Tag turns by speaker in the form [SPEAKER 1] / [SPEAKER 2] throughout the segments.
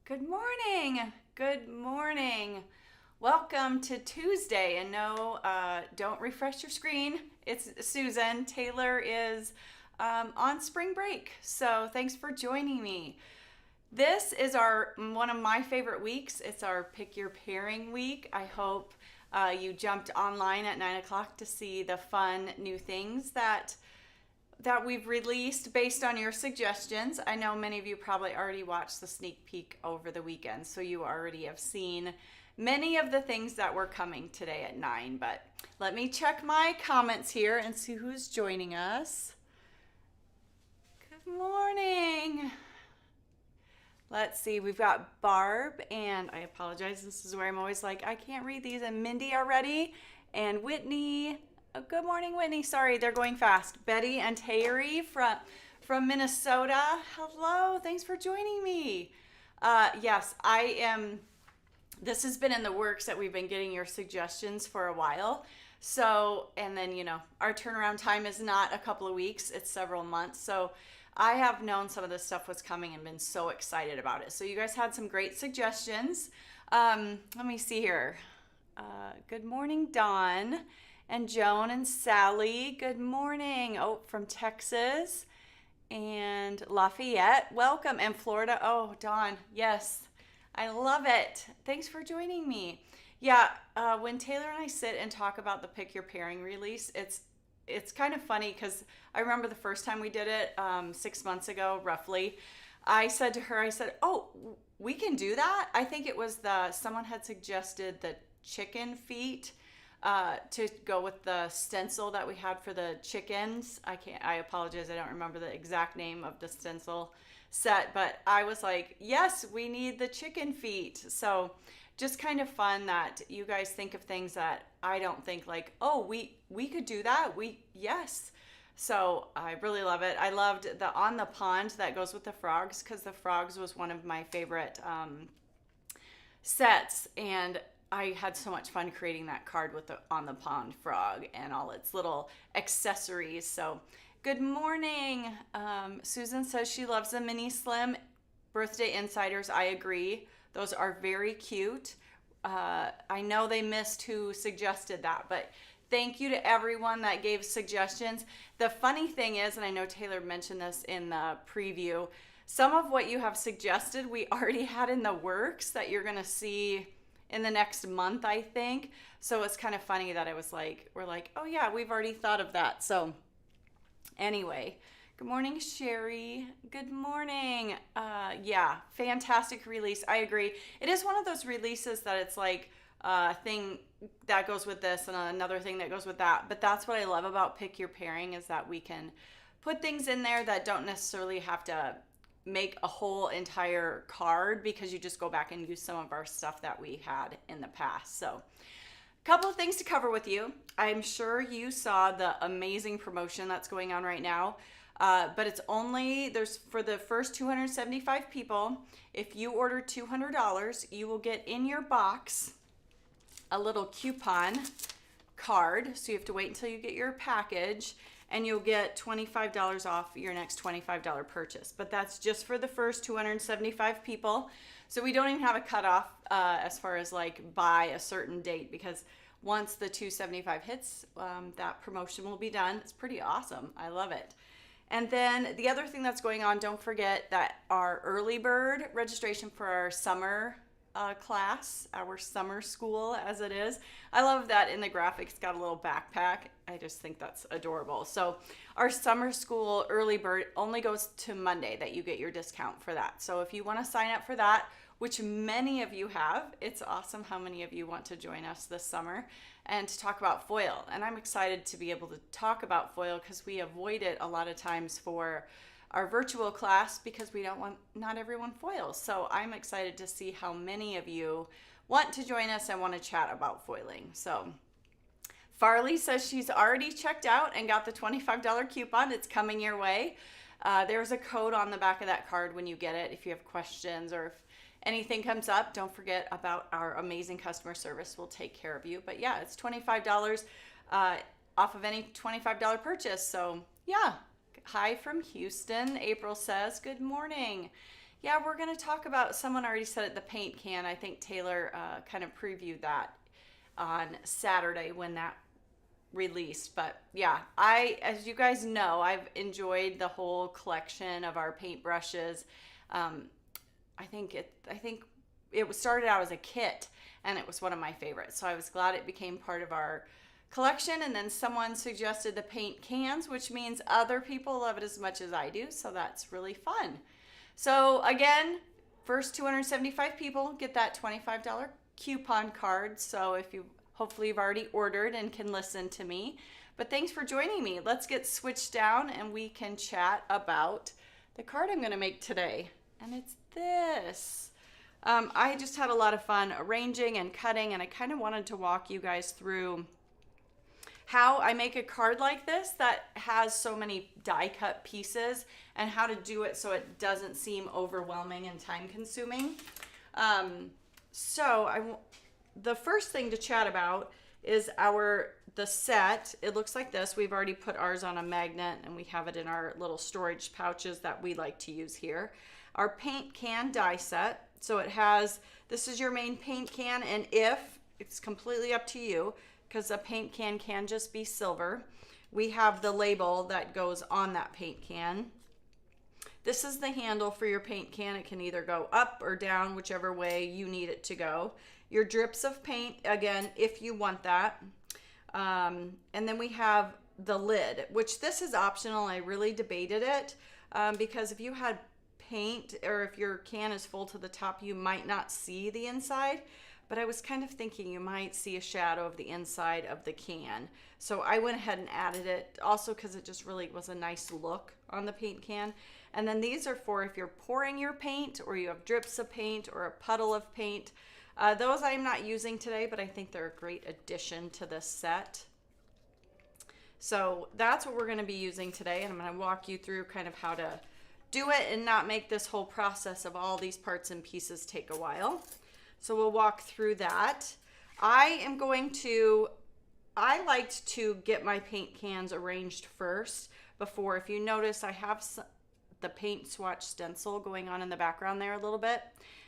[SPEAKER 1] Good morning. Good morning. Welcome to Tuesday. And no, don't refresh your screen. It's Susan. Taylor is on spring break. So thanks for joining me. This is one of my favorite weeks. It's our Pick Your Pairing week. I hope you jumped online at 9 o'clock to see the fun new things that we've released based on your suggestions. I know many of you probably already watched the sneak peek over the weekend, so you already have seen many of the things that were coming today at 9. But let me check my comments here and see who's joining us. Good morning. Let's see, we've got Barb, and I apologize, this is where I'm always like, I can't read these, and Mindy already, and Whitney. Oh, good morning, Whitney. Sorry, they're going fast. Betty and Terry from Minnesota. Hello, thanks for joining me. Yes, I am. This has been in the works that we've been getting your suggestions for a while. So, and then, our turnaround time is not a couple of weeks, it's several months. So I have known some of this stuff was coming and been so excited about it. So you guys had some great suggestions. Let me see here. Good morning, Dawn. And Joan and Sally, good morning. Oh, from Texas. And Lafayette, welcome. And Florida, oh, Dawn, yes, I love it. Thanks for joining me. Yeah, when Taylor and I sit and talk about the Pick Your Pairing release, it's kind of funny because I remember the first time we did it 6 months ago, roughly. I said to her, oh, we can do that? I think it was someone had suggested the chicken feet. To go with the stencil that we had for the chickens. I apologize, I don't remember the exact name of the stencil set, but I was like, yes, we need the chicken feet. So just kind of fun that you guys think of things that I don't think, like, oh, we could do that. Yes. So I really love it. I loved the On the Pond that goes with the frogs, because the frogs was one of my favorite sets, and I had so much fun creating that card with the On the Pond frog and all its little accessories. So good morning. Susan says she loves the mini slim birthday insiders. I agree. Those are very cute. I know they missed who suggested that, but thank you to everyone that gave suggestions. The funny thing is, and I know Taylor mentioned this in the preview, some of what you have suggested we already had in the works that you're going to see in the next month, I think. So it's kind of funny that we're like, oh yeah, we've already thought of that. So anyway, good morning, Sherry. Good morning. Yeah, fantastic release. I agree. It is one of those releases that it's like a thing that goes with this and another thing that goes with that. But that's what I love about Pick Your Pairing, is that we can put things in there that don't necessarily have to make a whole entire card, because you just go back and use some of our stuff that we had in the past. So a couple of things to cover with you. I'm sure you saw the amazing promotion that's going on right now, but there's for the first 275 people. If you order $200, you will get in your box a little coupon card, so you have to wait until you get your package, and you'll get $25 off your next $25 purchase. But that's just for the first 275 people. So we don't even have a cutoff as far as like by a certain date, because once the 275 hits, that promotion will be done. It's pretty awesome. I love it. And then the other thing that's going on, don't forget that our early bird registration for our summer class, our summer school as it is. I love that in the graphics it's got a little backpack. I just think that's adorable. So our summer school early bird only goes to Monday, that you get your discount for that. So if you want to sign up for that, which many of you have, it's awesome how many of you want to join us this summer and to talk about foil. And I'm excited to be able to talk about foil, because we avoid it a lot of times for our virtual class because we don't want, not everyone foils. So I'm excited to see how many of you want to join us and want to chat about foiling. So Farley says she's already checked out and got the $25 coupon. It's coming your way. There's a code on the back of that card when you get it. If you have questions or if anything comes up, don't forget about our amazing customer service. We'll take care of you. But yeah, it's $25 off of any $25 purchase. So yeah. Hi from Houston. April says, good morning. Yeah, we're going to talk about, someone already said it, the paint can. I think Taylor kind of previewed that on Saturday when that released. But yeah, as you guys know, I've enjoyed the whole collection of our paintbrushes. I think it was started out as a kit, and it was one of my favorites. So I was glad it became part of our collection. And then someone suggested the paint cans, which means other people love it as much as I do. So that's really fun. So again, first 275 people get that $25 coupon card. So if you, hopefully you've already ordered and can listen to me. But thanks for joining me. Let's get switched down and we can chat about the card I'm going to make today. And it's this. I just had a lot of fun arranging and cutting, and I kind of wanted to walk you guys through how I make a card like this that has so many die cut pieces, and how to do it so it doesn't seem overwhelming and time consuming. The first thing to chat about is the set. It looks like this. We've already put ours on a magnet, and we have it in our little storage pouches that we like to use here. Our paint can die set. So this is your main paint can, and it's completely up to you, because a paint can just be silver. We have the label that goes on that paint can. This is the handle for your paint can. It can either go up or down, whichever way you need it to go. Your drips of paint, again, if you want that. And then we have the lid, which this is optional. I really debated it because if you had paint, or if your can is full to the top, you might not see the inside. But I was kind of thinking you might see a shadow of the inside of the can. So I went ahead and added it, also because it just really was a nice look on the paint can. And then these are for if you're pouring your paint, or you have drips of paint, or a puddle of paint. Those I'm not using today, but I think they're a great addition to this set. So that's what we're going to be using today, and I'm going to walk you through kind of how to do it and not make this whole process of all these parts and pieces take a while. So we'll walk through that. I liked to get my paint cans arranged first before. If you notice, I have the paint swatch stencil going on in the background there a little bit.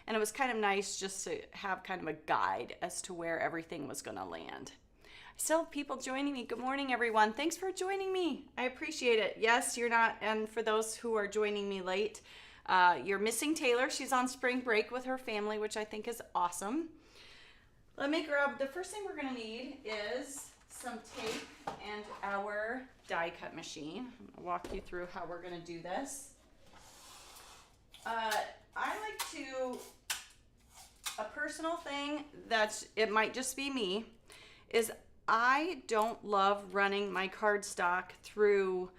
[SPEAKER 1] And it was kind of nice just to have kind of a guide as to where everything was going to land. I still have people joining me. Good morning, everyone. Thanks for joining me. I appreciate it. Yes, you're not, and for those who are joining me late, you're missing Taylor. She's on spring break with her family, which I think is awesome. Let me grab, the first thing we're going to need is some tape and our die cut machine. I'll walk you through how we're going to do this. A personal thing it might just be me, is I don't love running my cardstock through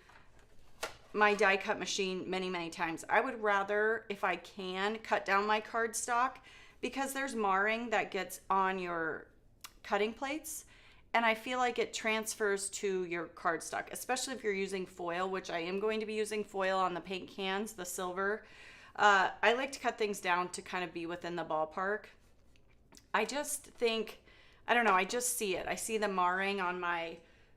[SPEAKER 1] my die cut machine many times. I would rather, if I can, cut down my cardstock, because there's marring that gets on your cutting plates, and I feel like it transfers to your cardstock, especially if you're using foil, which I am going to be using foil on the paint cans, the silver. I like to cut things down to kind of be within the ballpark. I just think, I don't know, I just see it. I see the marring on my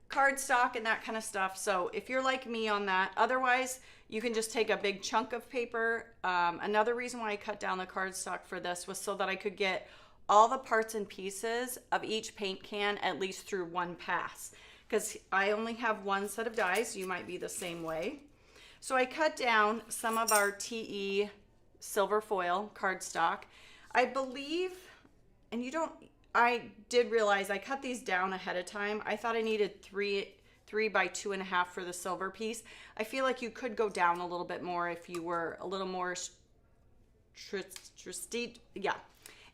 [SPEAKER 1] cardstock and that kind of stuff. So if you're like me on that, otherwise you can just take a big chunk of paper. Another reason why I cut down the cardstock for this was so that I could get all the parts and pieces of each paint can at least through one pass, because I only have one set of dies. You might be the same way. So I cut down some of our TE silver foil cardstock. I believe, and I did realize I cut these down ahead of time. I thought I needed 3 by 2.5 for the silver piece. I feel like you could go down a little bit more if you were a little more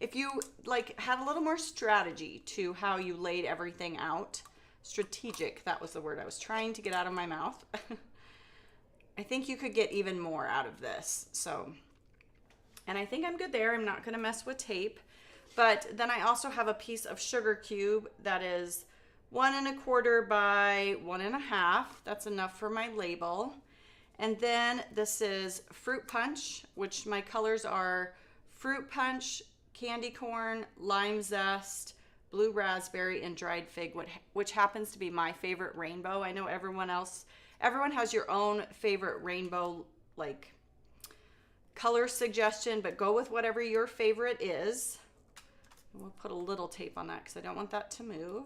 [SPEAKER 1] if you had a little more strategy to how you laid everything out. Strategic, that was the word I was trying to get out of my mouth. I think you could get even more out of this. So, and I think I'm good there. I'm not going to mess with tape. But then I also have a piece of sugar cube that is 1 1/4 by 1.5. That's enough for my label. And then this is fruit punch, which my colors are fruit punch, candy corn, lime zest, blue raspberry, and dried fig, which happens to be my favorite rainbow. I know everyone has your own favorite rainbow color suggestion, but go with whatever your favorite is. We'll put a little tape on that because I don't want that to move.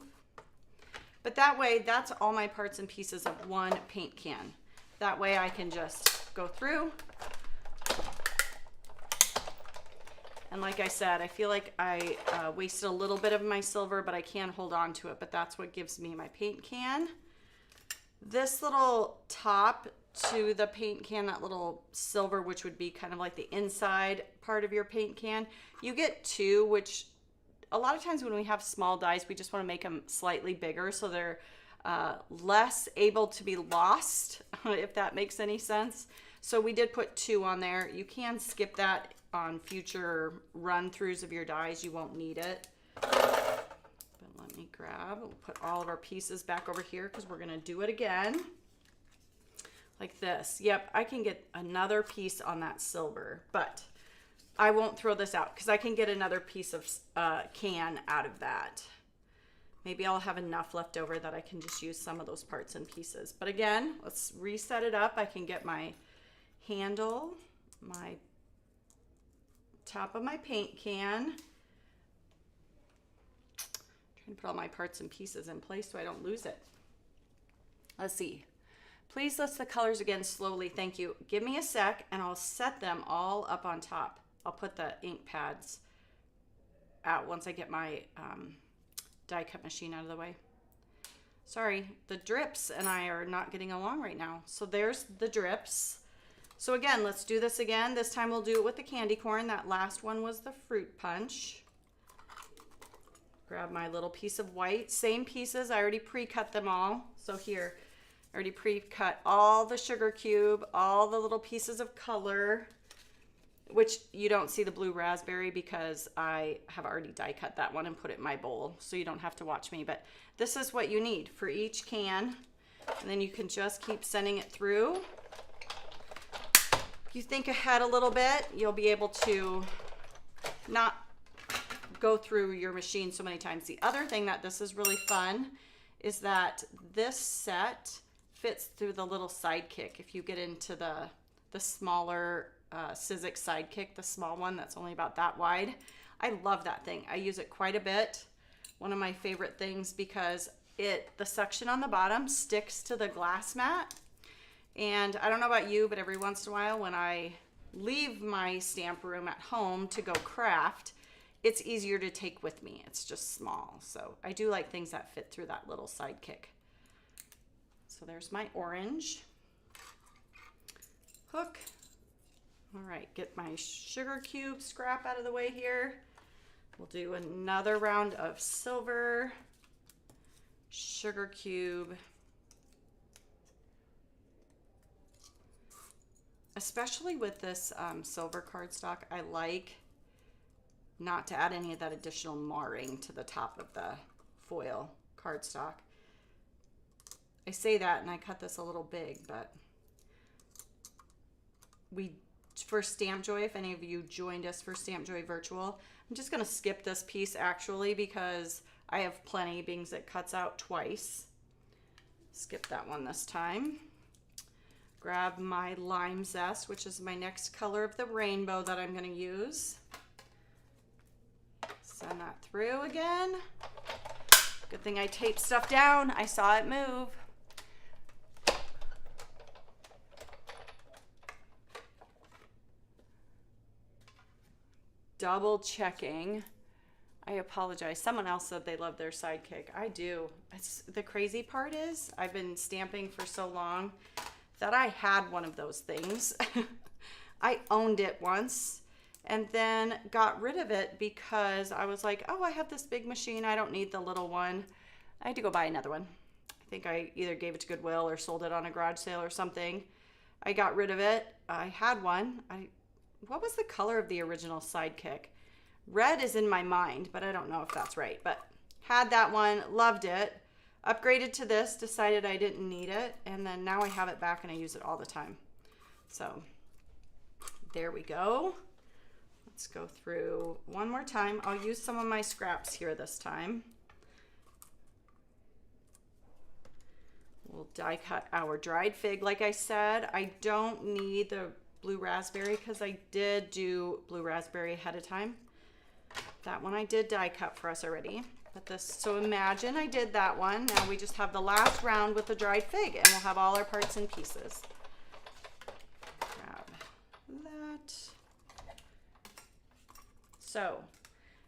[SPEAKER 1] But that way, that's all my parts and pieces of one paint can. That way I can just go through. And like I said, I feel like I wasted a little bit of my silver, but I can hold on to it. But that's what gives me my paint can. This little top to the paint can, that little silver, which would be kind of like the inside part of your paint can, you get two, which a lot of times when we have small dies, we just want to make them slightly bigger so they're less able to be lost, if that makes any sense. So we did put two on there. You can skip that on future run-throughs of your dies. You won't need it. But let me grab, we'll put all of our pieces back over here because we're going to do it again. Like this. Yep, I can get another piece on that silver, but I won't throw this out because I can get another piece of can out of that. Maybe I'll have enough left over that I can just use some of those parts and pieces. But again, let's reset it up. I can get my handle, my top of my paint can. Trying to put all my parts and pieces in place so I don't lose it. Let's see. Please list the colors again slowly. Thank you. Give me a sec and I'll set them all up on top. I'll put the ink pads out once I get my die cut machine out of the way. Sorry, the drips and I are not getting along right now. So there's the drips. So again, let's do this again. This time we'll do it with the candy corn. That last one was the fruit punch. Grab my little piece of white. Same pieces. I already pre-cut them all. So here, I already pre-cut all the sugar cube, all the little pieces of color, which you don't see the blue raspberry because I have already die cut that one and put it in my bowl. So you don't have to watch me, but this is what you need for each can. And then you can just keep sending it through. If you think ahead a little bit, you'll be able to not go through your machine so many times. The other thing that this is really fun is that this set fits through the little sidekick. If you get into the smaller Sizzix sidekick, the small one that's only about that wide, I love that thing. I use it quite a bit. One of my favorite things because the suction on the bottom sticks to the glass mat. And I don't know about you, but every once in a while when I leave my stamp room at home to go craft, it's easier to take with me. It's just small. So I do like things that fit through that little sidekick. So there's my orange hook. All right, get my sugar cube scrap out of the way here. We'll do another round of silver, sugar cube. Especially with this silver cardstock, I like not to add any of that additional marring to the top of the foil cardstock. I say that and I cut this a little big, but for Stamp Joy, if any of you joined us for Stamp Joy Virtual, I'm just gonna skip this piece actually because I have plenty, being it cuts out twice. Skip that one this time. Grab my lime zest, which is my next color of the rainbow that I'm gonna use. Send that through again. Good thing I taped stuff down. I saw it move. Double checking. I apologize. Someone else said they love their sidekick. I do. The crazy part is I've been stamping for so long that I had one of those things. I owned it once and then got rid of it because I was like, oh, I have this big machine. I don't need the little one. I had to go buy another one. I think I either gave it to Goodwill or sold it on a garage sale or something. I got rid of it. I had one. What was the color of the original sidekick? Red is in my mind, but I don't know if that's right. But had that one, loved it. Upgraded to this, decided I didn't need it, and then now I have it back and I use it all the time. So there we go. Let's go through one more time. I'll use some of my scraps here this time. We'll die cut our dried fig. Like I said, I don't need the blue raspberry because I did do blue raspberry ahead of time. That one I did die cut for us already. But this, so imagine I did that one. Now we just have the last round with the dried fig and we'll have all our parts and pieces. Grab that. So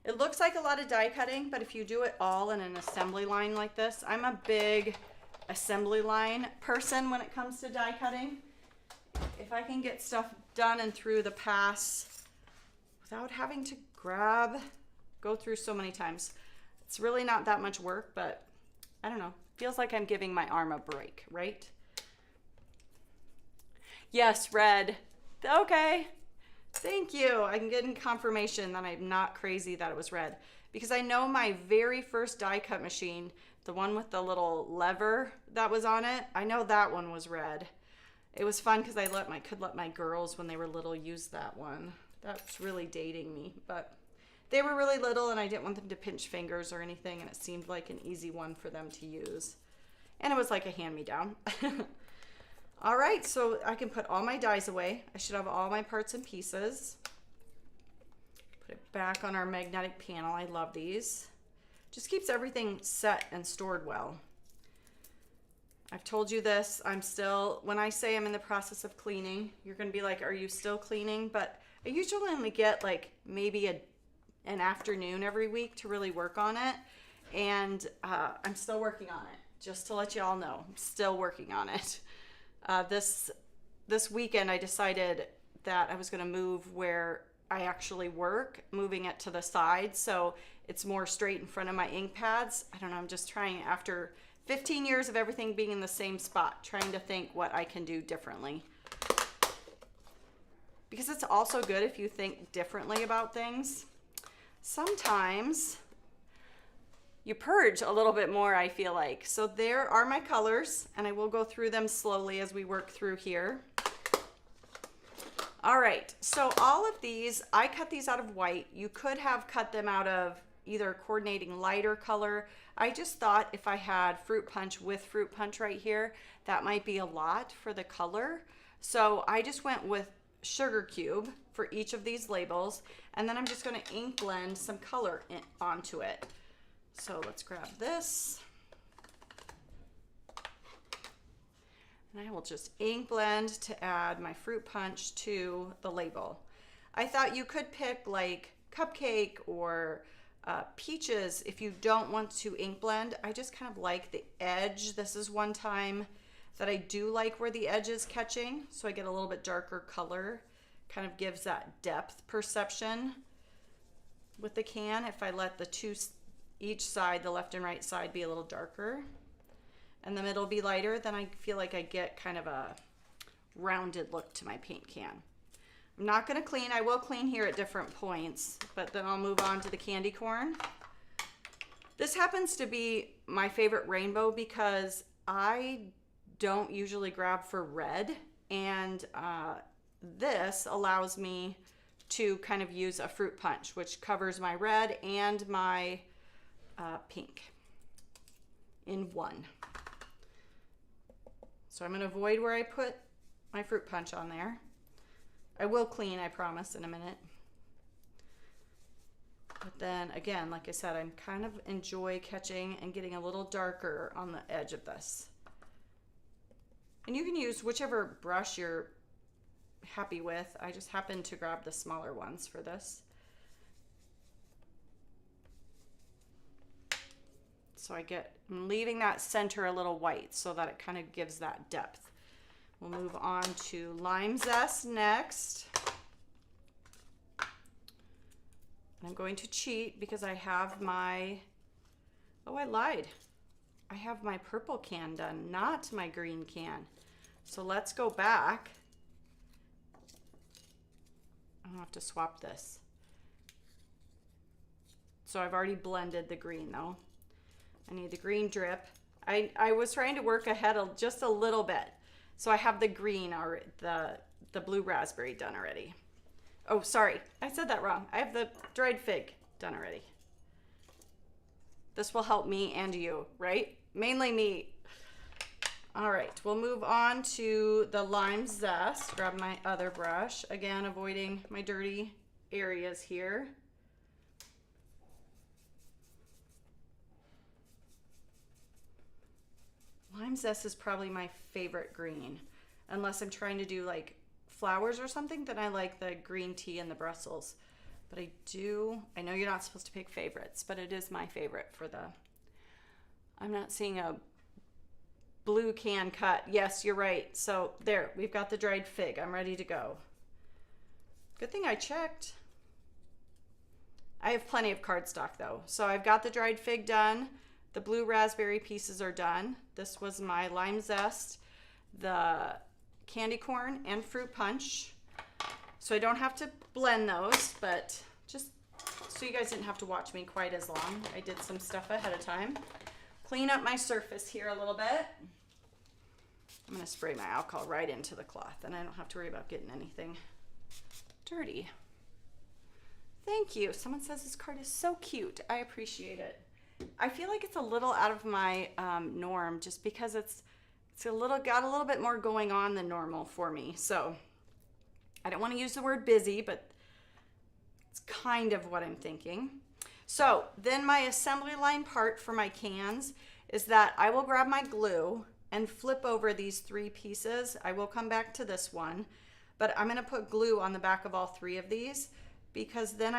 [SPEAKER 1] it looks like a lot of die cutting, but if you do it all in an assembly line like this, I'm a big assembly line person when it comes to die cutting. If I can get stuff done and through the pass without having to go through so many times, it's really not that much work, but I don't know. Feels like I'm giving my arm a break, right? Yes, red. Okay. Thank you. I'm getting confirmation that I'm not crazy that it was red, because I know my very first die cut machine, the one with the little lever that was on it, I know that one was red. It was fun because I could let my girls when they were little use that one. That's really dating me, but they were really little and I didn't want them to pinch fingers or anything, and it seemed like an easy one for them to use. And it was like a hand-me-down. All right, so I can put all my dies away. I should have all my parts and pieces. Put it back on our magnetic panel. I love these. Just keeps everything set and stored well. I've told you this, when I say I'm in the process of cleaning, you're gonna be like, are you still cleaning? But I usually only get like maybe an afternoon every week to really work on it. And I'm still working on it, just to let you all know, I'm still working on it. This weekend I decided that I was gonna move where I actually work, moving it to the side so it's more straight in front of my ink pads. I don't know, I'm just trying, after 15 years of everything being in the same spot, trying to think what I can do differently. Because it's also good if you think differently about things. Sometimes you purge a little bit more, I feel like. So there are my colors, and I will go through them slowly as we work through here. All right, so all of these, I cut these out of white. You could have cut them out of either coordinating lighter color. I just thought if I had fruit punch with fruit punch right here, that might be a lot for the color. So I just went with sugar cube for each of these labels, and then I'm just gonna ink blend some color onto it. So let's grab this. And I will just ink blend to add my fruit punch to the label. I thought you could pick like cupcake or peaches if you don't want to ink blend. I just kind of like the edge. This is one time that I do like where the edge is catching, so I get a little bit darker color. Kind of gives that depth perception with the can if I let each side, the left and right side, be a little darker and the middle be lighter, then I feel like I get kind of a rounded look to my paint can. I'm not gonna clean. I will clean here at different points, but then I'll move on to the candy corn. This happens to be my favorite rainbow because I don't usually grab for red, and this allows me to kind of use a fruit punch, which covers my red and my pink in one. So I'm gonna avoid where I put my fruit punch on there. I will clean, I promise, in a minute. But then again, like I said, I'm kind of enjoy catching and getting a little darker on the edge of this. And you can use whichever brush you're happy with. I just happen to grab the smaller ones for this. So I'm leaving that center a little white so that it kind of gives that depth. We'll move on to lime zest next. I'm going to cheat because I have my, oh, I lied. I have my purple can done, not my green can. So let's go back. I'll have to swap this. So I've already blended the green though. I need the green drip. I was trying to work ahead just a little bit. So I have the green, or the blue raspberry done already. Oh, sorry, I said that wrong. I have the dried fig done already. This will help me and you, right? Mainly me. All right, we'll move on to the lime zest. Grab my other brush. Again, avoiding my dirty areas here. Lime zest is probably my favorite green. Unless I'm trying to do like flowers or something, then I like the green tea and the Brussels. But I know you're not supposed to pick favorites, but it is my favorite for the, I'm not seeing a blue can cut. Yes, you're right. So there, we've got the dried fig. I'm ready to go. Good thing I checked. I have plenty of cardstock though. So I've got the dried fig done. The blue raspberry pieces are done. This was my lime zest, the candy corn, and fruit punch. So I don't have to blend those, but just so you guys didn't have to watch me quite as long, I did some stuff ahead of time. Clean up my surface here a little bit. I'm gonna spray my alcohol right into the cloth and I don't have to worry about getting anything dirty. Thank you. Someone says this card is so cute. I appreciate it. I feel like it's a little out of my norm just because it's got a little bit more going on than normal for me. So I don't want to use the word busy, but it's kind of what I'm thinking. So then my assembly line part for my cans is that I will grab my glue and flip over these 3 pieces. I will come back to this one, but I'm going to put glue on the back of all 3 of these because then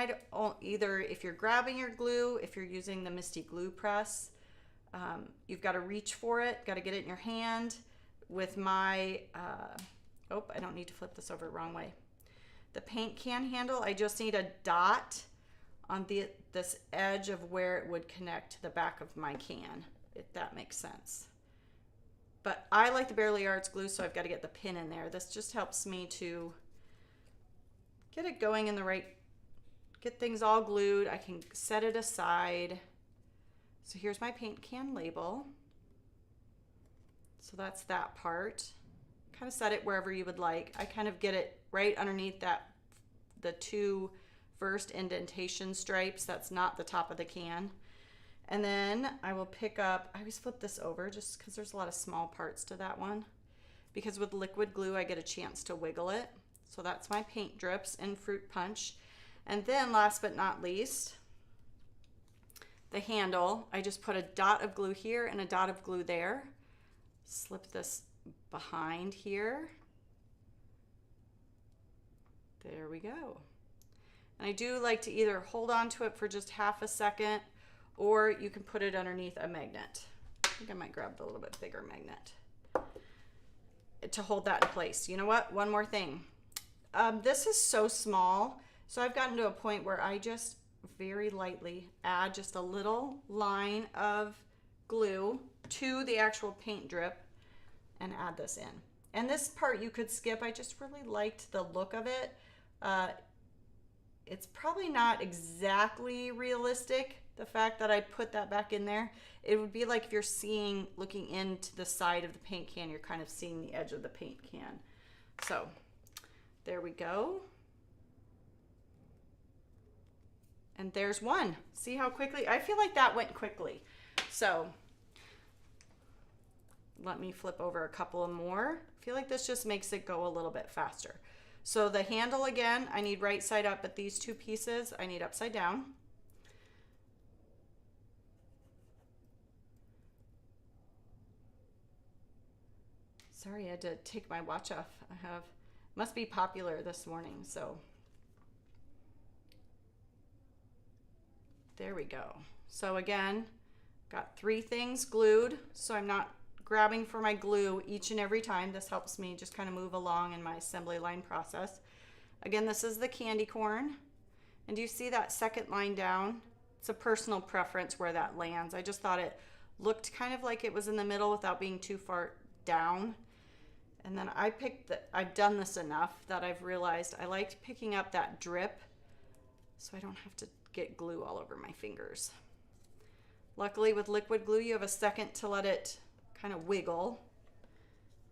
[SPEAKER 1] either if you're grabbing your glue, if you're using the Misty Glue Press, you've got to reach for it, got to get it in your hand. With my, I don't need to flip this over wrong way. The paint can handle, I just need a dot on this edge of where it would connect to the back of my can, if that makes sense. But I like the Barely Arts glue, so I've got to get the pin in there. This just helps me to get it going in the right, get things all glued. I can set it aside. So here's my paint can label. So that's that part. Kind of set it wherever you would like. I kind of get it right underneath the 2 first indentation stripes. That's not the top of the can. And then I will pick up, I always flip this over just because there's a lot of small parts to that one. Because with liquid glue, I get a chance to wiggle it. So that's my paint drips and fruit punch. And then last but not least, the handle. I just put a dot of glue here and a dot of glue there. Slip this behind here. There we go. And I do like to either hold on to it for just half a second or you can put it underneath a magnet. I think I might grab the little bit bigger magnet to hold that in place. You know what? One more thing. This is so small, so I've gotten to a point where I just very lightly add just a little line of glue to the actual paint drip and add this in. And this part you could skip. I just really liked the look of it. It's probably not exactly realistic, the fact that I put that back in there. It would be like if you're looking into the side of the paint can, you're kind of seeing the edge of the paint can. So there we go. And there's one. See how quickly? I feel like that went quickly. So let me flip over a couple of more. I feel like this just makes it go a little bit faster. So the handle again, I need right side up, but these 2 pieces I need upside down. Sorry, I had to take my watch off. Must be popular this morning, so. There we go. So again, got 3 things glued, so I'm not grabbing for my glue each and every time. This helps me just kind of move along in my assembly line process. Again, this is the candy corn. And do you see that second line down? It's a personal preference where that lands. I just thought it looked kind of like it was in the middle without being too far down. And then I've done this enough that I've realized I liked picking up that drip so I don't have to get glue all over my fingers. Luckily with liquid glue, you have a second to let it kind of wiggle.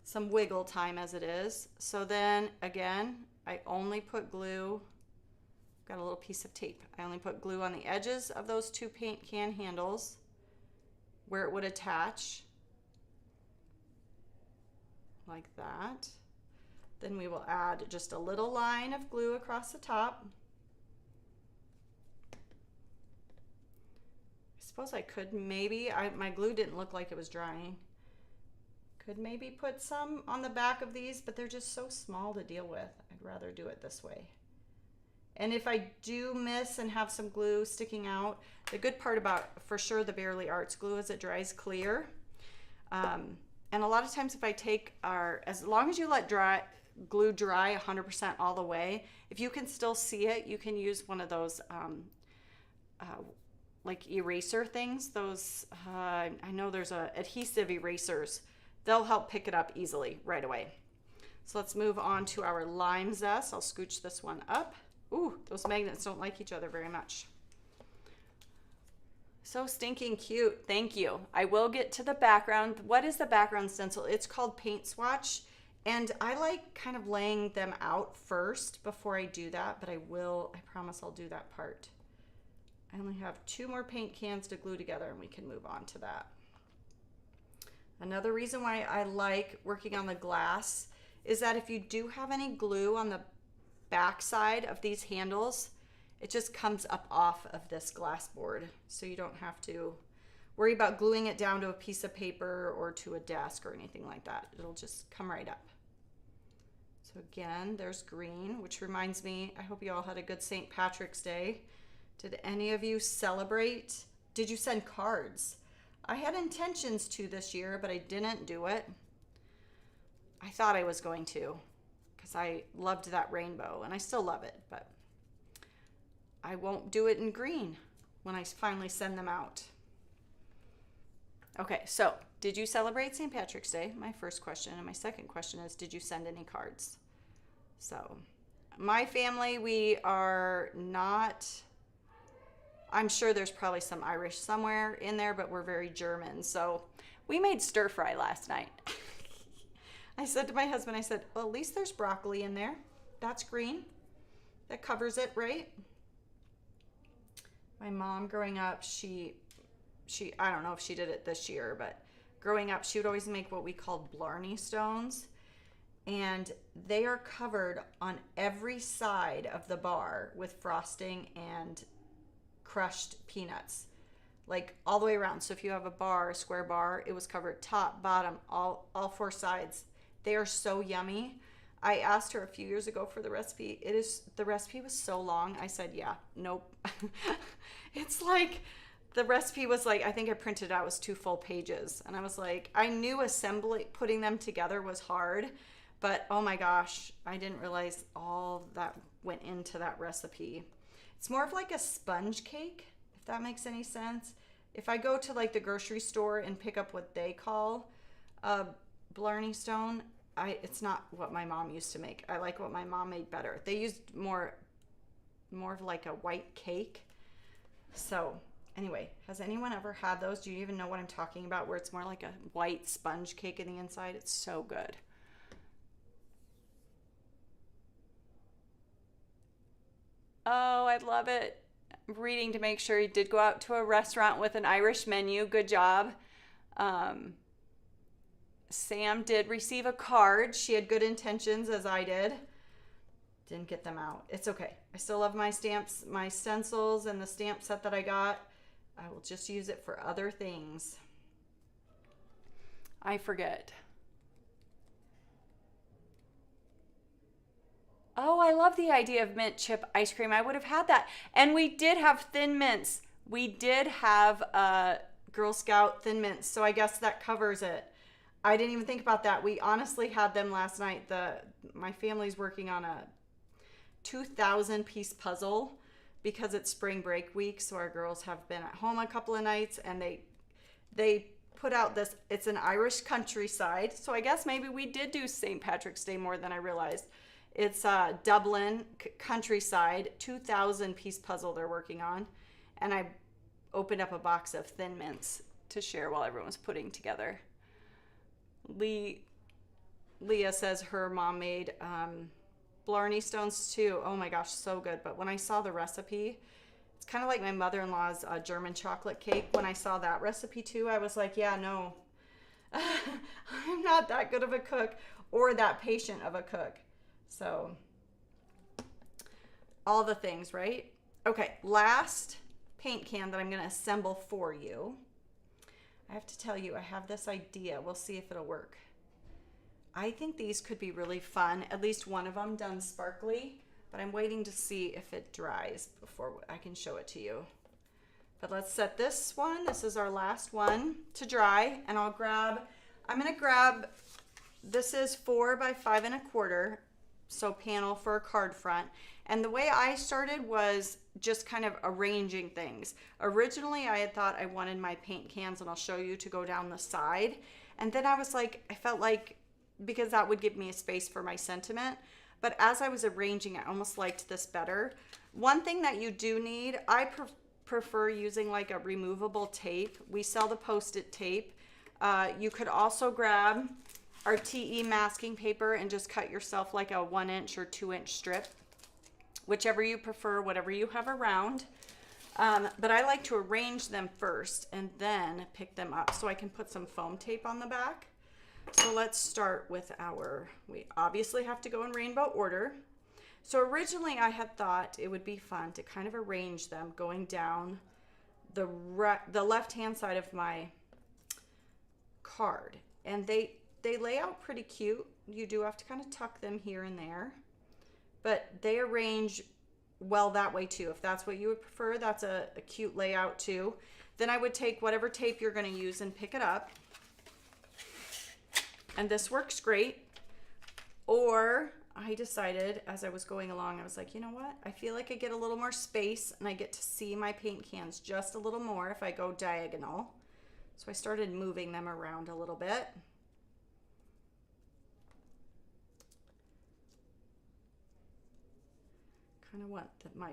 [SPEAKER 1] Some wiggle time as it is. So then again, I only put glue, got a little piece of tape. I only put glue on the edges of those 2 paint can handles where it would attach. like that. Then we will add just a little line of glue across the top. I suppose I could maybe, my glue didn't look like it was drying. Could maybe put some on the back of these, but they're just so small to deal with. I'd rather do it this way. And if I do miss and have some glue sticking out, the good part about, for sure, the Bearly Arts glue is it dries clear. And a lot of times if I take as long as you let glue dry 100% all the way, if you can still see it, you can use one of those like eraser things. Those, I know there's adhesive erasers. They'll help pick it up easily right away. So let's move on to our lime zest. I'll scooch this one up. Ooh, those magnets don't like each other very much. So stinking cute. Thank you. I will get to the background. What is the background stencil? It's called Paint Swatch. And I like kind of laying them out first before I do that, but I promise I'll do that part. I only have 2 more paint cans to glue together and we can move on to that. Another reason why I like working on the glass is that if you do have any glue on the back side of these handles, it just comes up off of this glass board. So you don't have to worry about gluing it down to a piece of paper or to a desk or anything like that. It'll just come right up. So again, there's green, which reminds me, I hope you all had a good St. Patrick's Day. Did any of you celebrate? Did you send cards? I had intentions to this year, but I didn't do it. I thought I was going to because I loved that rainbow and I still love it, but I won't do it in green when I finally send them out. Okay, so did you celebrate St. Patrick's Day? My first question. And my second question is, did you send any cards? So my family, we are not, I'm sure there's probably some Irish somewhere in there, but we're very German. So we made stir fry last night. I said to my husband, I said, well, at least there's broccoli in there. That's green. That covers it, right? My mom growing up, she I don't know if she did it this year, but growing up, she would always make what we called Blarney stones. And they are covered on every side of the bar with frosting and crushed peanuts, like all the way around. So if you have a bar, a square bar, it was covered top, bottom, all 4 sides. They are so yummy. I asked her a few years ago for the recipe. The recipe was so long. I said, yeah, nope. It's like, the recipe was like, I think I printed it out, it was 2 full pages. And I was like, I knew putting them together was hard, but oh my gosh, I didn't realize all that went into that recipe. It's more of like a sponge cake, if that makes any sense. If I go to like the grocery store and pick up what they call a Blarney stone, it's not what my mom used to make. I like what my mom made better. They used more of like a white cake. So anyway, has anyone ever had those? Do you even know what I'm talking about, where it's more like a white sponge cake in the inside? It's so good. Oh, I love it. I'm reading to make sure he did go out to a restaurant with an Irish menu. Good job. Sam did receive a card. She had good intentions, as I did. Didn't get them out. It's okay. I still love my stamps, my stencils, and the stamp set that I got. I will just use it for other things. I forget. Oh, I love the idea of mint chip ice cream. I would have had that. And we did have Thin Mints. We did have Girl Scout Thin Mints, so I guess that covers it. I didn't even think about that. We honestly had them last night. My family's working on a 2,000-piece puzzle because it's spring break week, so our girls have been at home a couple of nights, and they put out this, it's an Irish countryside, so I guess maybe we did do St. Patrick's Day more than I realized. It's Dublin countryside, 2,000-piece puzzle they're working on, and I opened up a box of Thin Mints to share while everyone was putting together. Leah says her mom made Blarney stones too. Oh my gosh, so good. But when I saw the recipe, it's kind of like my mother-in-law's German chocolate cake. When I saw that recipe too, I was like, yeah, no, I'm not that good of a cook. or that patient of a cook. So all the things, right? Okay, last paint can that I'm going to assemble for you. I have to tell you, I have this idea. We'll see if it'll work. I think these could be really fun, at least one of them done sparkly, but I'm waiting to see if it dries before I can show it to you. But let's set this one, this is our last one, to dry, and I'm gonna grab, this is 4 by 5 1/4, so panel for a card front. And the way I started was just kind of arranging things. Originally, I had thought I wanted my paint cans, and I'll show you, to go down the side. And then I was like, I felt like, because that would give me a space for my sentiment. But as I was arranging, I almost liked this better. One thing that you do need, I prefer using like a removable tape. We sell the Post-it tape. You could also grab our TE masking paper and just cut yourself like a 1 inch or 2 inch strip, whichever you prefer, whatever you have around. But I like to arrange them first and then pick them up so I can put some foam tape on the back. So let's start with we obviously have to go in rainbow order. So originally I had thought it would be fun to kind of arrange them going down the left-hand side of my card. And they lay out pretty cute. You do have to kind of tuck them here and there, but they arrange well that way too. If that's what you would prefer, that's a cute layout too. Then I would take whatever tape you're going to use and pick it up. And this works great. Or I decided as I was going along, I was like, you know what? I feel like I get a little more space and I get to see my paint cans just a little more if I go diagonal. So I started moving them around a little bit. Kind of want my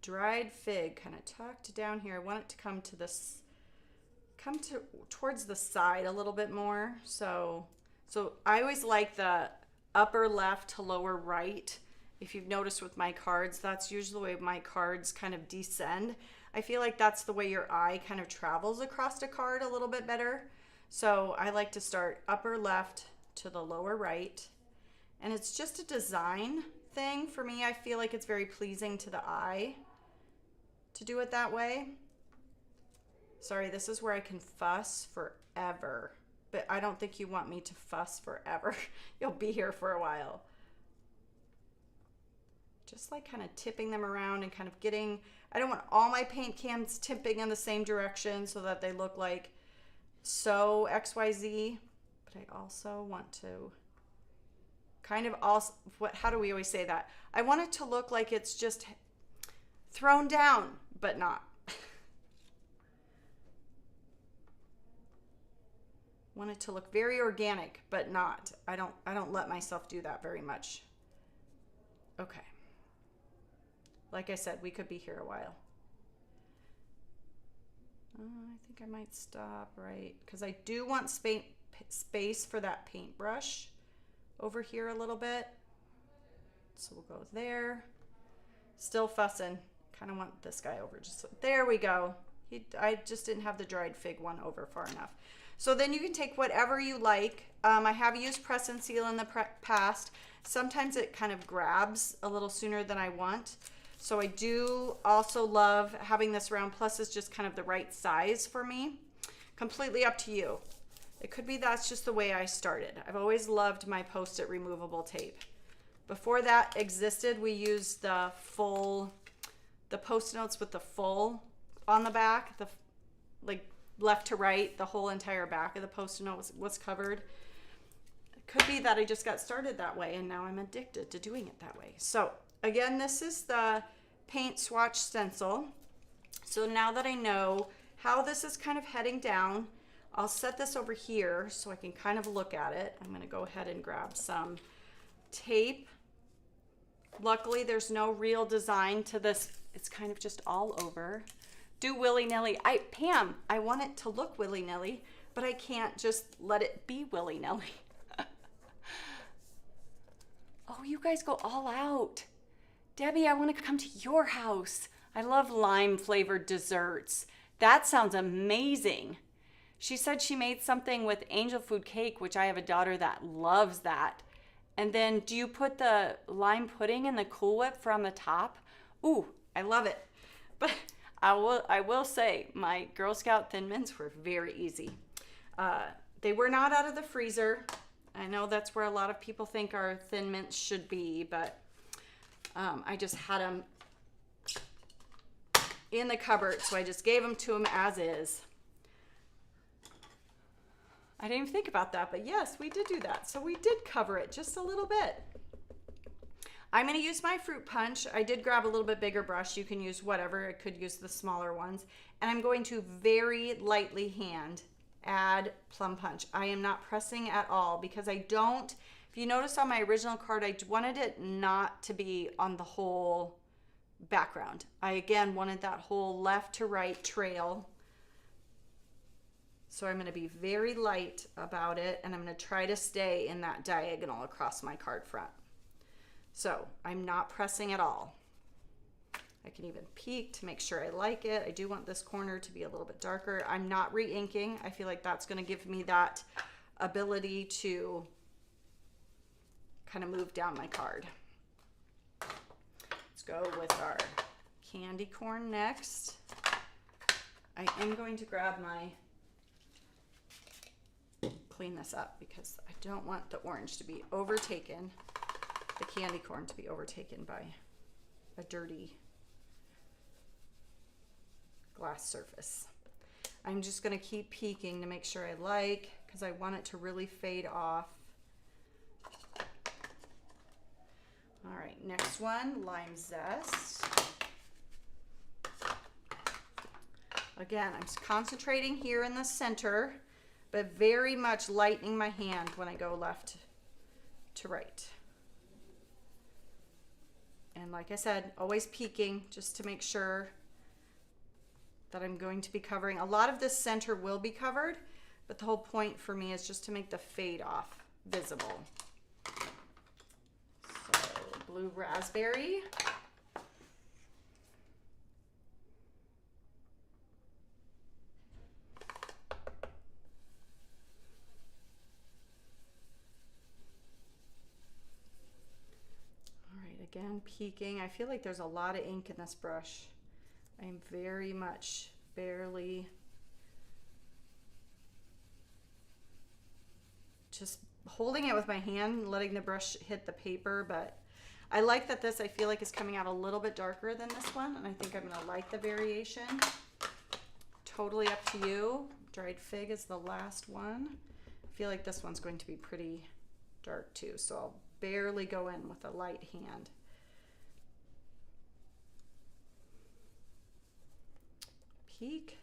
[SPEAKER 1] dried fig kind of tucked down here. I want it to come towards the side a little bit more. So I always like the upper left to lower right. If you've noticed with my cards, that's usually the way my cards kind of descend. I feel like that's the way your eye kind of travels across a card a little bit better. So I like to start upper left to the lower right. And it's just a design thing for me. I feel like it's very pleasing to the eye to do it that way. Sorry, this is where I can fuss forever. But I don't think you want me to fuss forever. You'll be here for a while. Just like kind of tipping them around and kind of I don't want all my paint cans tipping in the same direction so that they look like so XYZ. But I also want to kind of also, how do we always say that? I want it to look like it's just thrown down, but not. Want it to look very organic, but not. I don't let myself do that very much. Okay. Like I said, we could be here a while. I think I might stop right, because I do want space for that paintbrush over here a little bit. So we'll go there. Still fussing. Kind of want this guy over. There we go. I just didn't have the dried fig one over far enough. So then you can take whatever you like. I have used press and seal in the past. Sometimes it kind of grabs a little sooner than I want. So I do also love having this round. Plus it's just kind of the right size for me. Completely up to you. It could be that's just the way I started. I've always loved my Post-it removable tape. Before that existed, we used the Post-it notes with the full on the back, like left to right, the whole entire back of the Post-it note was covered. It could be that I just got started that way and now I'm addicted to doing it that way. So again, this is the paint swatch stencil. So now that I know how this is kind of heading down, I'll set this over here so I can kind of look at it. I'm going to go ahead and grab some tape. Luckily, there's no real design to this. It's kind of just all over. Do willy-nilly. Pam, I want it to look willy-nilly, but I can't just let it be willy-nilly. Oh, you guys go all out. Debbie, I want to come to your house. I love lime-flavored desserts. That sounds amazing. She said she made something with angel food cake, which I have a daughter that loves that. And then do you put the lime pudding in the Cool Whip from the top? Ooh, I love it. But I will say my Girl Scout Thin Mints were very easy. They were not out of the freezer. I know that's where a lot of people think our Thin Mints should be, but I just had them in the cupboard, so I just gave them to them as is. I didn't even think about that, but yes, we did do that. So we did cover it just a little bit. I'm going to use my fruit punch. I did grab a little bit bigger brush. You can use whatever. I could use the smaller ones. And I'm going to very lightly hand add plum punch. I am not pressing at all because I don't, if you notice on my original card, I wanted it not to be on the whole background. I again wanted that whole left to right trail. So I'm going to be very light about it, and I'm going to try to stay in that diagonal across my card front. So I'm not pressing at all. I can even peek to make sure I like it. I do want this corner to be a little bit darker. I'm not re-inking. I feel like that's going to give me that ability to kind of move down my card. Let's go with our candy corn next. I am going to grab my, clean this up because I don't want the orange to be overtaken, the candy corn to be overtaken by a dirty glass surface. I'm just going to keep peeking to make sure I like, because I want it to really fade off. All right, next one, lime zest. Again, I'm concentrating here in the center, but very much lightening my hand when I go left to right. And like I said, always peeking just to make sure that I'm going to be covering. A lot of this center will be covered, but the whole point for me is just to make the fade off visible. So blue raspberry. All right, again, peeking. I feel like there's a lot of ink in this brush. I'm very much barely just holding it with my hand, letting the brush hit the paper, but I like that this, I feel like, is coming out a little bit darker than this one, and I think I'm gonna like the variation. Totally up to you. Dried fig is the last one. I feel like this one's going to be pretty dark too, so I'll barely go in with a light hand. Peek.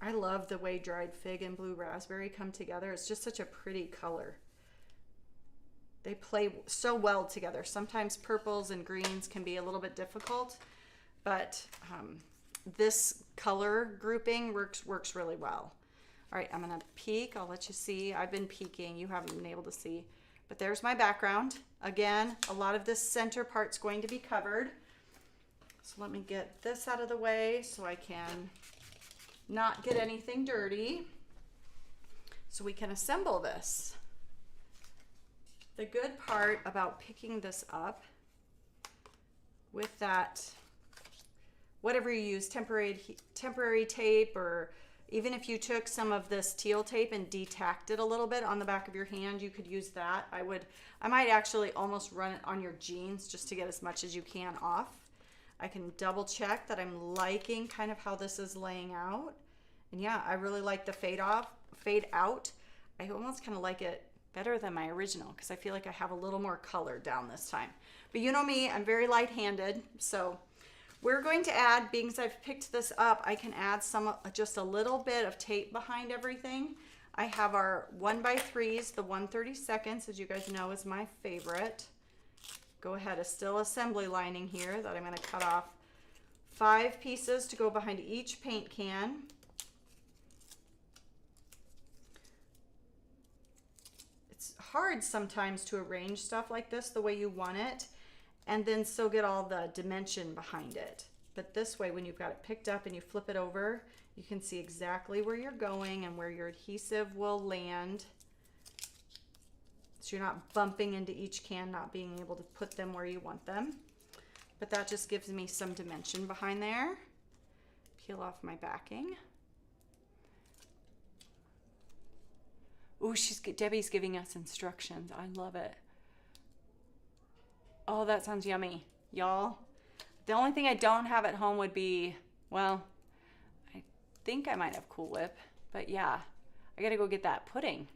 [SPEAKER 1] I love the way dried fig and blue raspberry come together. It's just such a pretty color. They play so well together. Sometimes purples and greens can be a little bit difficult, but this color grouping works really well. All right, I'm gonna peek. I'll let you see. I've been peeking. You haven't been able to see, but there's my background. Again, a lot of this center part's going to be covered. So let me get this out of the way so I can not get anything dirty, so we can assemble this. The good part about picking this up with that, whatever you use, temporary tape, or even if you took some of this teal tape and detacked it a little bit on the back of your hand, you could use that. I might actually almost run it on your jeans just to get as much as you can off. I can double check that I'm liking kind of how this is laying out. And yeah, I really like the fade out. I almost kind of like it better than my original because I feel like I have a little more color down this time. But you know me, I'm very light-handed. So we're going to add, being as I've picked this up, I can add just a little bit of tape behind everything. I have our 1x3s, the 1/32, as you guys know, is my favorite. Go ahead, a still assembly lining here that I'm going to cut off 5 pieces to go behind each paint can. It's hard sometimes to arrange stuff like this the way you want it and then still get all the dimension behind it. But this way, when you've got it picked up and you flip it over, you can see exactly where you're going and where your adhesive will land. So you're not bumping into each can, not being able to put them where you want them. But that just gives me some dimension behind there. Peel off my backing. Ooh, Debbie's giving us instructions. I love it. Oh, that sounds yummy, y'all. The only thing I don't have at home would be, well, I think I might have Cool Whip, but yeah, I gotta go get that pudding.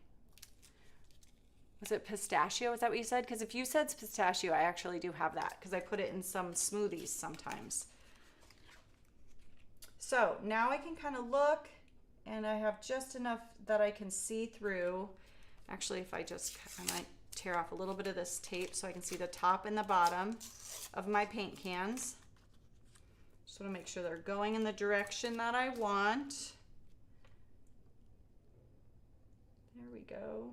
[SPEAKER 1] Was it pistachio? Is that what you said? Because if you said pistachio, I actually do have that because I put it in some smoothies sometimes. So now I can kind of look, and I have just enough that I can see through. Actually, I might tear off a little bit of this tape so I can see the top and the bottom of my paint cans. Just want to make sure they're going in the direction that I want. There we go.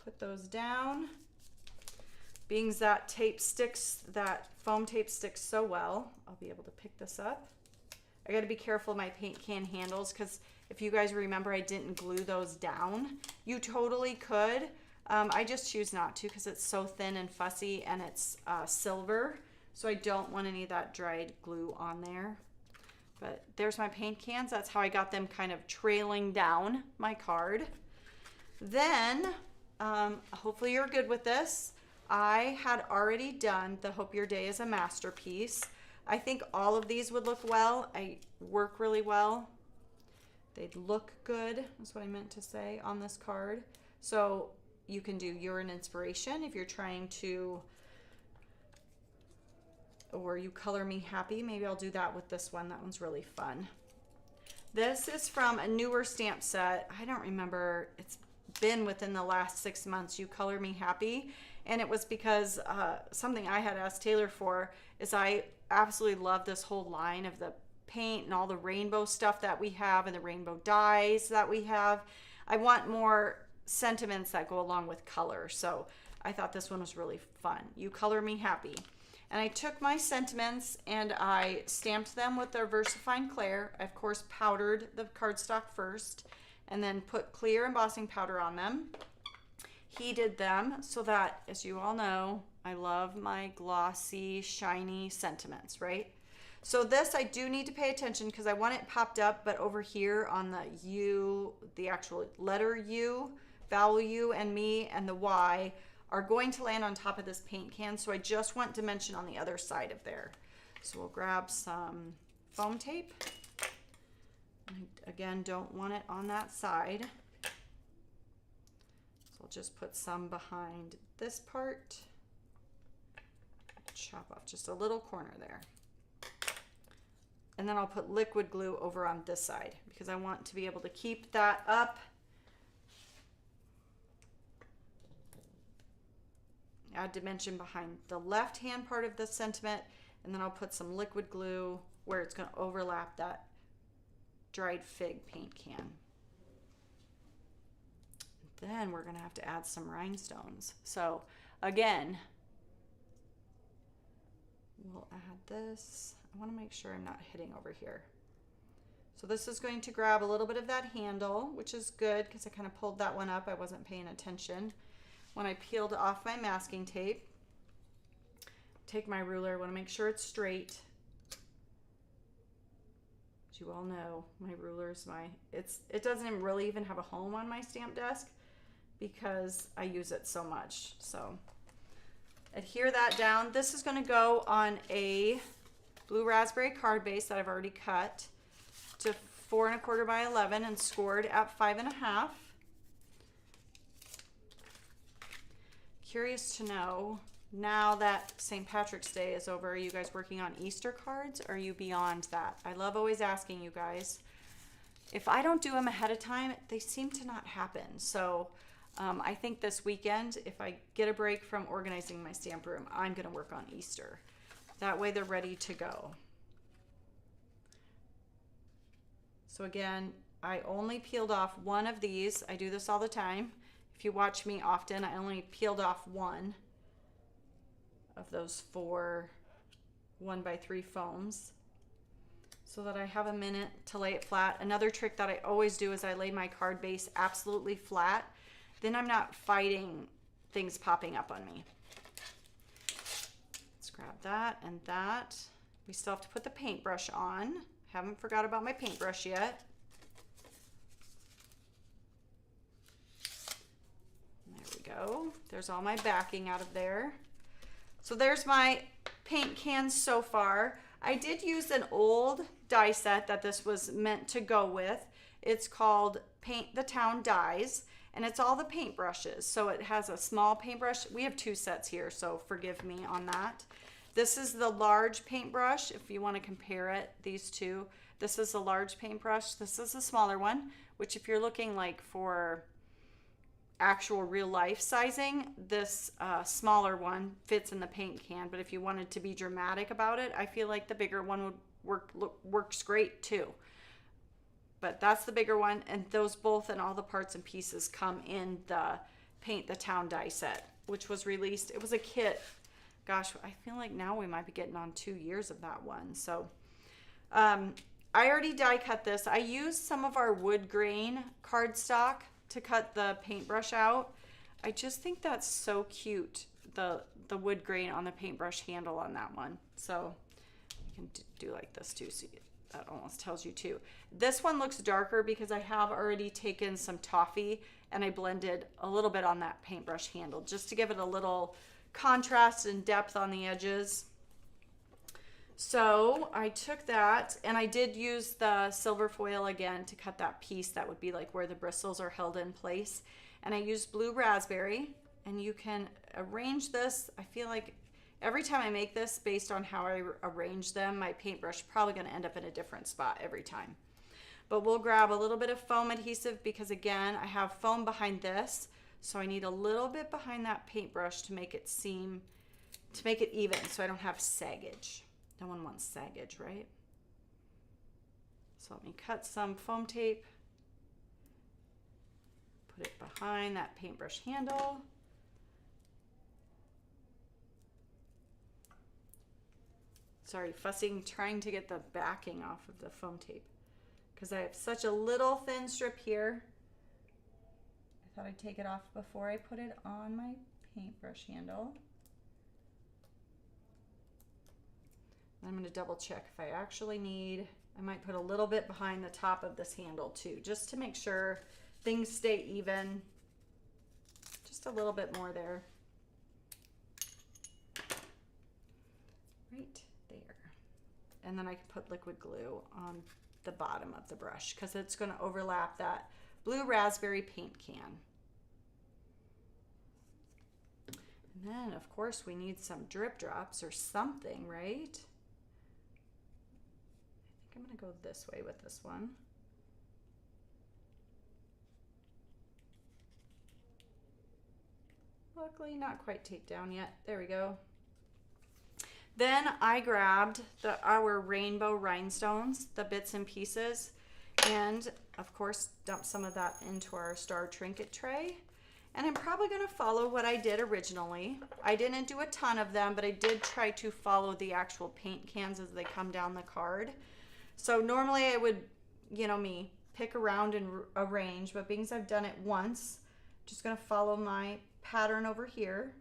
[SPEAKER 1] Put those down. Being that foam tape sticks so well, I'll be able to pick this up. I got to be careful of my paint can handles because if you guys remember, I didn't glue those down. You totally could. I just choose not to because it's so thin and fussy, and it's silver, so I don't want any of that dried glue on there. But there's my paint cans. That's how I got them kind of trailing down my card. Then, hopefully you're good with this. I had already done the Hope Your Day is a Masterpiece. I think all of these would look well. I work really well. They'd look good, is what I meant to say on this card. So you can do You're an Inspiration if you're trying to, or You Color Me Happy. Maybe I'll do that with this one. That one's really fun. This is from a newer stamp set. I don't remember. It's been within the last 6 months, You Color Me Happy. And it was because something I had asked Taylor for is I absolutely love this whole line of the paint and all the rainbow stuff that we have and the rainbow dyes that we have. I want more sentiments that go along with color. So I thought this one was really fun. You Color Me Happy. And I took my sentiments and I stamped them with their VersaFine Clair. I, of course, powdered the cardstock first and then put clear embossing powder on them. Heated them so that, as you all know, I love my glossy, shiny sentiments, right? So this I do need to pay attention because I want it popped up, but over here on the U, the actual letter U, vowel U and me and the Y are going to land on top of this paint can. So I just want dimension on the other side of there. So we'll grab some foam tape. I, again, don't want it on that side. I'll just put some behind this part. Chop off just a little corner there. And then I'll put liquid glue over on this side because I want to be able to keep that up. Add dimension behind the left hand part of the sentiment, and then I'll put some liquid glue where it's going to overlap that dried fig paint can. Then we're going to have to add some rhinestones. So again, we'll add this. I want to make sure I'm not hitting over here. So this is going to grab a little bit of that handle, which is good because I kind of pulled that one up. I wasn't paying attention. When I peeled off my masking tape, take my ruler. I want to make sure it's straight. As you all know, my ruler is it doesn't really even have a home on my stamp desk because I use it so much. So adhere that down. This is going to go on a blue raspberry card base that I've already cut to 4 1/4 by 11 and scored at 5 1/2. Curious to know, now that St. Patrick's Day is over, are you guys working on Easter cards or are you beyond that? I love always asking you guys. If I don't do them ahead of time, they seem to not happen. So I think this weekend, if I get a break from organizing my stamp room, I'm going to work on Easter. That way they're ready to go. So again, I only peeled off one of these. I do this all the time. If you watch me often, I only peeled off one of those 4 1x3 foams so that I have a minute to lay it flat. Another trick that I always do is I lay my card base absolutely flat. Then I'm not fighting things popping up on me. Let's grab that and that. We still have to put the paintbrush on. Haven't forgot about my paintbrush yet. There we go. There's all my backing out of there. So there's my paint cans so far. I did use an old die set that this was meant to go with. It's called Paint the Town Dies, and it's all the paintbrushes. So it has a small paintbrush. We have 2 sets here, so forgive me on that. This is the large paintbrush. If you want to compare it, these two, this is a large paintbrush. This is a smaller one, which if you're looking like for actual real life sizing, this smaller one fits in the paint can. But if you wanted to be dramatic about it, I feel like the bigger one would works great too. But that's the bigger one, and those both and all the parts and pieces come in the Paint the Town die set, which was released. It was a kit. Gosh, I feel like now we might be getting on 2 years of that one. So I already die cut this. I used some of our wood grain cardstock to cut the paintbrush out. I just think that's so cute, the wood grain on the paintbrush handle on that one. So you can do like this too, so that almost tells you too. This one looks darker because I have already taken some toffee and I blended a little bit on that paintbrush handle just to give it a little contrast and depth on the edges. So I took that and I did use the silver foil again to cut that piece that would be like where the bristles are held in place. And I used blue raspberry, and you can arrange this. I feel like every time I make this, based on how I arrange them, my paintbrush is probably going to end up in a different spot every time. But we'll grab a little bit of foam adhesive because again, I have foam behind this. So I need a little bit behind that paintbrush to make it even so I don't have saggage. No one wants saggage, right? So let me cut some foam tape, put it behind that paintbrush handle. Sorry, fussing, trying to get the backing off of the foam tape because I have such a little thin strip here. I thought I'd take it off before I put it on my paintbrush handle. I'm going to double check if I actually need, I might put a little bit behind the top of this handle too, just to make sure things stay even. Just a little bit more there. Right there. And then I can put liquid glue on the bottom of the brush because it's going to overlap that blue raspberry paint can. And then of course we need some drip drops or something, right? I think I'm going to go this way with this one. Luckily not quite taped down yet. There we go. Then I grabbed our rainbow rhinestones, the bits and pieces, and of course dump some of that into our star trinket tray. And I'm probably going to follow what I did originally. I didn't do a ton of them, but I did try to follow the actual paint cans as they come down the card. So normally I would, you know me, pick around and arrange, but being as I've done it once, I'm just going to follow my pattern over here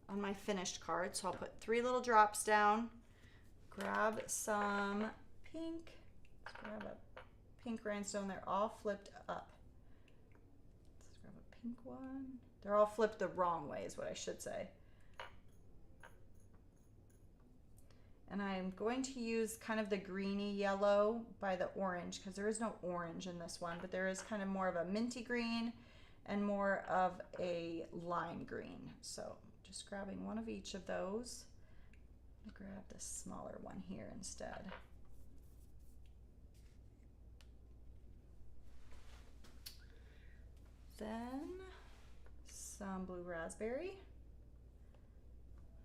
[SPEAKER 1] on my finished card. So I'll put 3 little drops down, grab some pink, let's grab a pink rhinestone. They're all flipped up. Let's grab a pink one. They're all flipped the wrong way is what I should say. And I'm going to use kind of the greeny yellow by the orange because there is no orange in this one, but there is kind of more of a minty green and more of a lime green. So just grabbing one of each of those. I'll grab the smaller one here instead. Then some blue raspberry.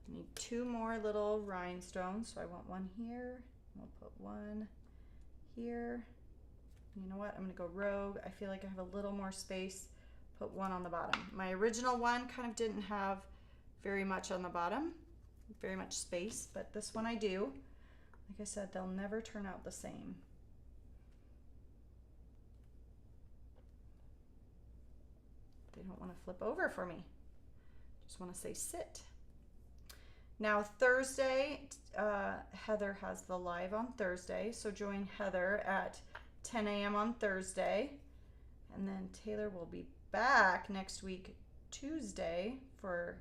[SPEAKER 1] I need 2 more little rhinestones, so I want one here. We'll put one here. You know what? I'm going to go rogue. I feel like I have a little more space. Put one on the bottom. My original one kind of didn't have very much on the bottom, very much space, but this one I do. Like I said, they'll never turn out the same. They don't want to flip over for me. Just want to say sit. Now Thursday, Heather has the live on Thursday, so join Heather at 10 a.m. on Thursday. And then Taylor will be back next week, Tuesday, for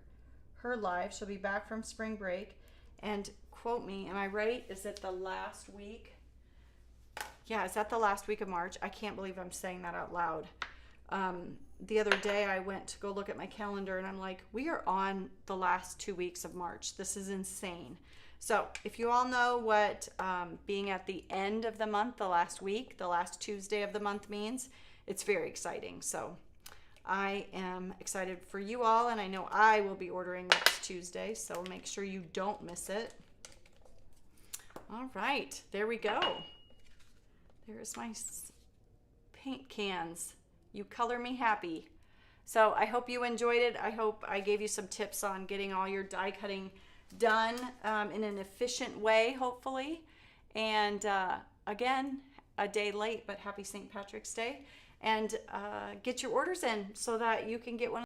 [SPEAKER 1] her live. She'll be back from spring break. And quote me, am I right? Is it the last week? Yeah, is that the last week of March? I can't believe I'm saying that out loud. The other day I went to go look at my calendar and I'm like, we are on the last 2 weeks of March. This is insane. So if you all know what being at the end of the month, the last week, the last Tuesday of the month means, it's very exciting. So I am excited for you all, and I know I will be ordering next Tuesday, so make sure you don't miss it. All right, there we go. There's my paint cans. You color me happy. So I hope you enjoyed it. I hope I gave you some tips on getting all your die cutting done in an efficient way, hopefully. And again, a day late, but happy St. Patrick's Day. And get your orders in so that you can get one